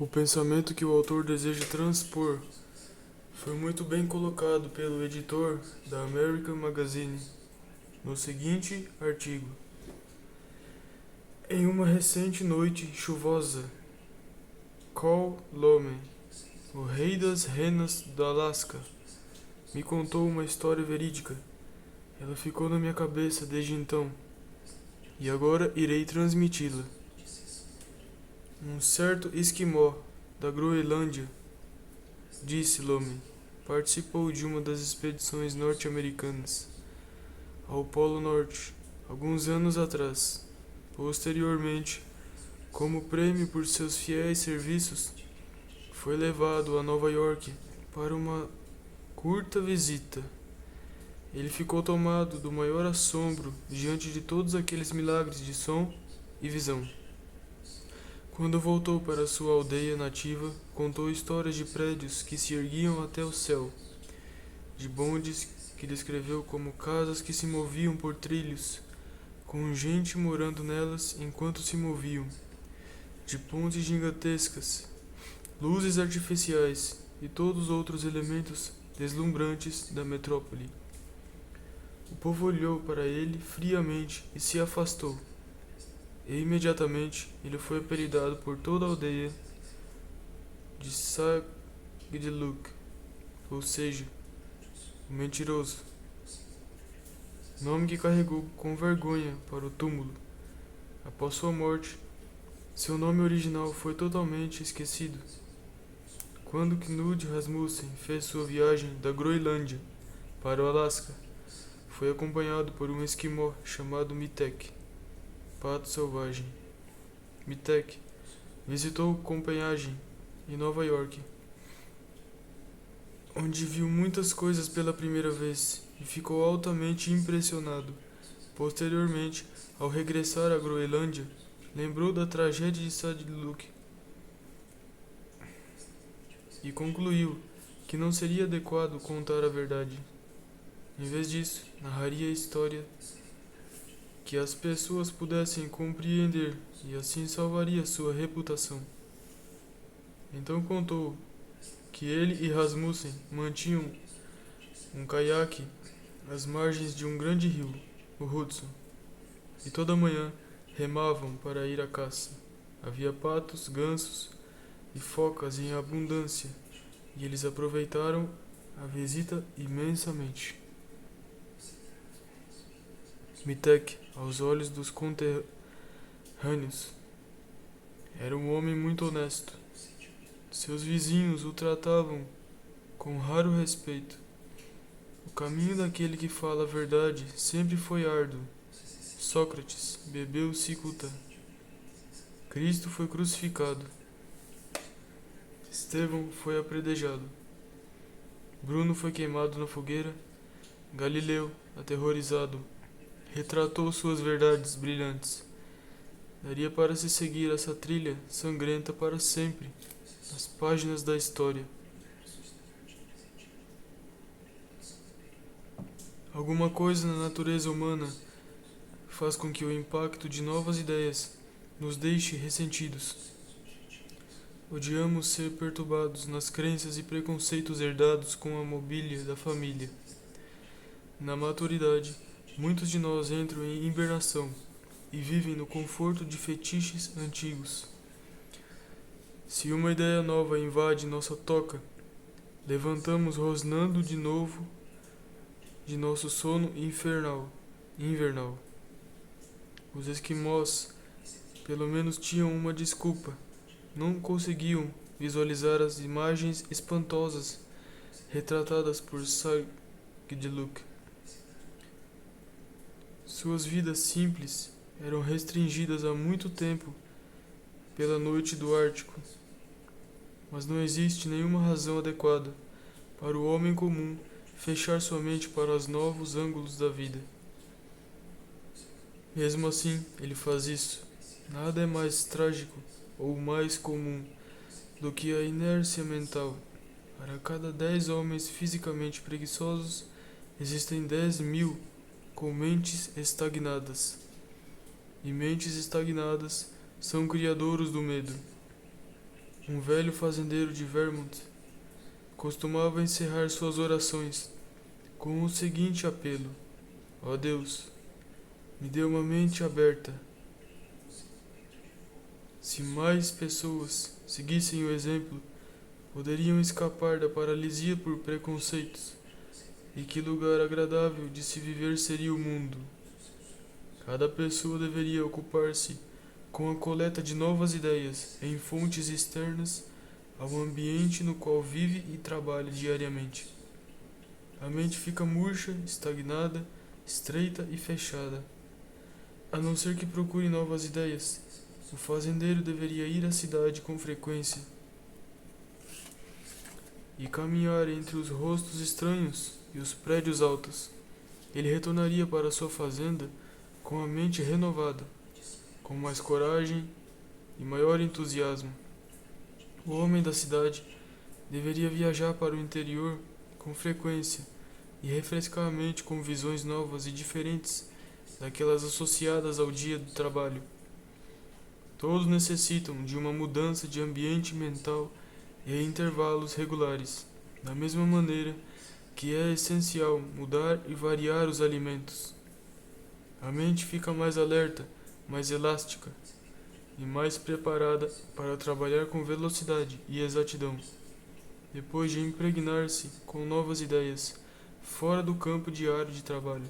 O pensamento que o autor deseja transpor foi muito bem colocado pelo editor da American Magazine no seguinte artigo: em uma recente noite chuvosa, Col Loman, o rei das renas do Alasca, me contou uma história verídica. Ela ficou na minha cabeça desde então, e agora irei transmiti-la. Um certo esquimó da Groenlândia, disse Loman, participou de uma das expedições norte-americanas ao Polo Norte alguns anos atrás. Posteriormente, como prêmio por seus fiéis serviços, foi levado a Nova York para uma curta visita. Ele ficou tomado do maior assombro diante de todos aqueles milagres de som e visão. Quando voltou para sua aldeia nativa, contou histórias de prédios que se erguiam até o céu, de bondes que descreveu como casas que se moviam por trilhos, com gente morando nelas enquanto se moviam, de pontes gigantescas, luzes artificiais e todos os outros elementos deslumbrantes da metrópole. O povo olhou para ele friamente e se afastou. E imediatamente ele foi apelidado por toda a aldeia de Sagdiluk, ou seja, o mentiroso, nome que carregou com vergonha para o túmulo. Após sua morte, seu nome original foi totalmente esquecido. Quando Knud Rasmussen fez sua viagem da Groenlândia para o Alasca, foi acompanhado por um esquimó chamado Mitek, pato selvagem. Mitek visitou Copenhague e Nova York, onde viu muitas coisas pela primeira vez e ficou altamente impressionado. Posteriormente, ao regressar à Groenlândia, lembrou da tragédia de Sadluk e concluiu que não seria adequado contar a verdade. Em vez disso, narraria a história que as pessoas pudessem compreender e assim salvaria sua reputação. Então contou que ele e Rasmussen mantinham um caiaque às margens de um grande rio, o Hudson, e toda manhã remavam para ir à caça. Havia patos, gansos e focas em abundância, e eles aproveitaram a visita imensamente. Mitek, aos olhos dos conterrâneos, era um homem muito honesto. Seus vizinhos o tratavam com raro respeito. O caminho daquele que fala a verdade sempre foi árduo. Sócrates bebeu cicuta. Cristo foi crucificado. Estevão foi apredejado. Bruno foi queimado na fogueira. Galileu, aterrorizado, retratou suas verdades brilhantes. Daria para se seguir essa trilha sangrenta para sempre, nas páginas da história. Alguma coisa na natureza humana faz com que o impacto de novas ideias nos deixe ressentidos. Odiamos ser perturbados nas crenças e preconceitos herdados com a mobília da família. Na maturidade, muitos de nós entram em hibernação e vivem no conforto de fetiches antigos. Se uma ideia nova invade nossa toca, levantamos rosnando de novo de nosso sono invernal. Os esquimós pelo menos tinham uma desculpa. Não conseguiam visualizar as imagens espantosas retratadas por Sagdiluk. Suas vidas simples eram restringidas há muito tempo pela noite do Ártico. Mas não existe nenhuma razão adequada para o homem comum fechar sua mente para os novos ângulos da vida. Mesmo assim, ele faz isso. Nada é mais trágico ou mais comum do que a inércia mental. Para cada 10 homens fisicamente preguiçosos, existem 10.000 com mentes estagnadas. E mentes estagnadas são criadouros do medo. um velho fazendeiro de Vermont, costumava encerrar suas orações com o seguinte apelo: ó Deus, me dê uma mente aberta. Se mais pessoas seguissem o exemplo, poderiam escapar da paralisia por preconceitos. E que lugar agradável de se viver seria o mundo. Cada pessoa deveria ocupar-se com a coleta de novas ideias em fontes externas ao ambiente no qual vive e trabalha diariamente. A mente fica murcha, estagnada, estreita e fechada. A não ser que procure novas ideias, o fazendeiro deveria ir à cidade com frequência e caminhar entre os rostos estranhos e os prédios altos. Ele retornaria para sua fazenda com a mente renovada, com mais coragem e maior entusiasmo. O homem da cidade deveria viajar para o interior com frequência e refrescar a mente com visões novas e diferentes daquelas associadas ao dia do trabalho. Todos necessitam de uma mudança de ambiente mental e em intervalos regulares, da mesma maneira que é essencial mudar e variar os alimentos. A mente fica mais alerta, mais elástica e mais preparada para trabalhar com velocidade e exatidão, depois de impregnar-se com novas ideias fora do campo diário de trabalho.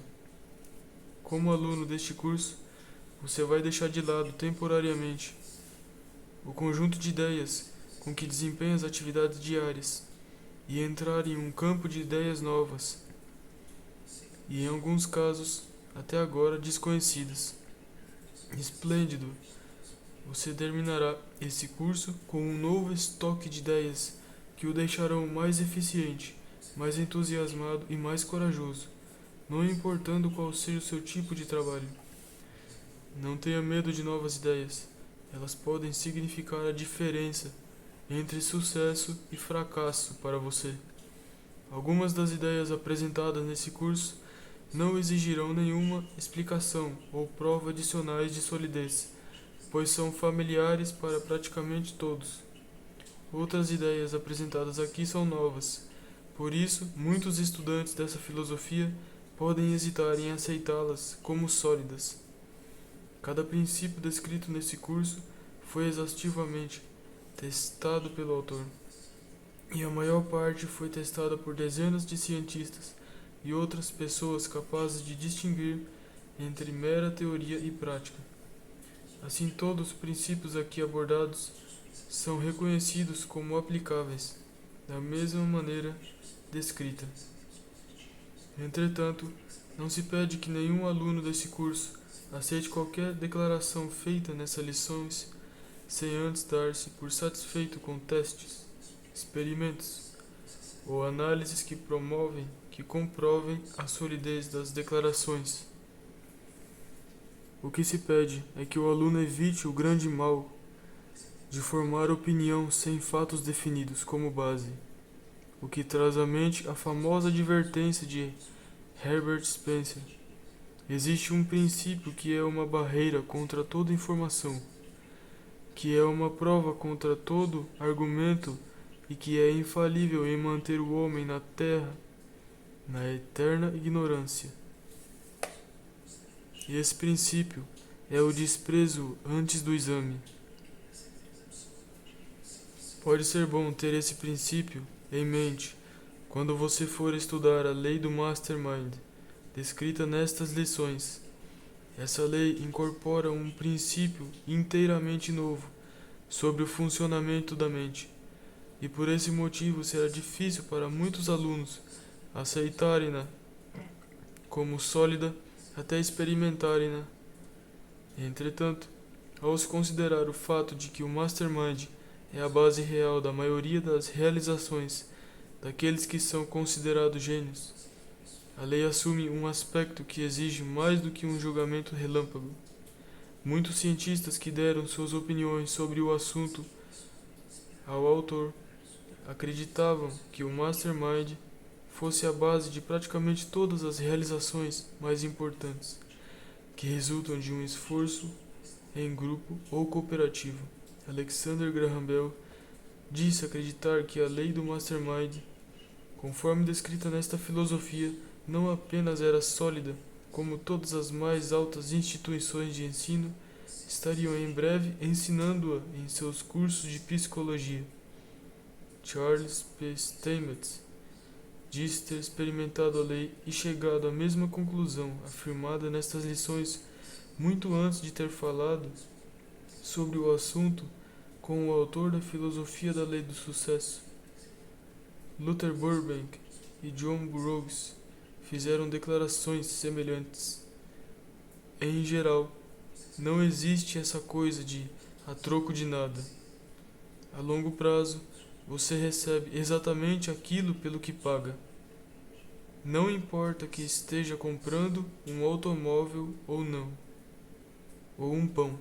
Como aluno deste curso, você vai deixar de lado temporariamente o conjunto de ideias com que desempenha as atividades diárias e entrar em um campo de ideias novas e, em alguns casos, até agora desconhecidas. Esplêndido! Você terminará esse curso com um novo estoque de ideias que o deixarão mais eficiente, mais entusiasmado e mais corajoso, não importando qual seja o seu tipo de trabalho. Não tenha medo de novas ideias. Elas podem significar a diferença entre sucesso e fracasso para você. Algumas das ideias apresentadas nesse curso não exigirão nenhuma explicação ou prova adicionais de solidez, pois são familiares para praticamente todos. Outras ideias apresentadas aqui são novas, por isso, muitos estudantes dessa filosofia podem hesitar em aceitá-las como sólidas. Cada princípio descrito nesse curso foi exaustivamente testado pelo autor, e a maior parte foi testada por dezenas de cientistas e outras pessoas capazes de distinguir entre mera teoria e prática. Assim, todos os princípios aqui abordados são reconhecidos como aplicáveis, da mesma maneira descrita. Entretanto, não se pede que nenhum aluno desse curso aceite qualquer declaração feita nessas lições sem antes dar-se por satisfeito com testes, experimentos ou análises que comprovem a solidez das declarações. O que se pede é que o aluno evite o grande mal de formar opinião sem fatos definidos como base, o que traz à mente a famosa advertência de Herbert Spencer. Existe um princípio que é uma barreira contra toda informação, que é uma prova contra todo argumento e que é infalível em manter o homem na terra, na eterna ignorância. E esse princípio é o desprezo antes do exame. Pode ser bom ter esse princípio em mente quando você for estudar a lei do Mastermind, descrita nestas lições. Essa lei incorpora um princípio inteiramente novo sobre o funcionamento da mente, e por esse motivo será difícil para muitos alunos aceitarem-na como sólida até experimentarem-na. Entretanto, ao se considerar o fato de que o Mastermind é a base real da maioria das realizações daqueles que são considerados gênios, a lei assume um aspecto que exige mais do que um julgamento relâmpago. Muitos cientistas que deram suas opiniões sobre o assunto ao autor acreditavam que o Mastermind fosse a base de praticamente todas as realizações mais importantes, que resultam de um esforço em grupo ou cooperativo. Alexander Graham Bell disse acreditar que a lei do Mastermind, conforme descrita nesta filosofia, não apenas era sólida, como todas as mais altas instituições de ensino estariam em breve ensinando-a em seus cursos de psicologia. Charles P. Stamets disse ter experimentado a lei e chegado à mesma conclusão afirmada nestas lições muito antes de ter falado sobre o assunto com o autor da filosofia da lei do sucesso. Luther Burbank e John Burroughs fizeram declarações semelhantes. Em geral, não existe essa coisa de a troco de nada. A longo prazo, você recebe exatamente aquilo pelo que paga. Não importa que esteja comprando um automóvel ou não, ou um pão.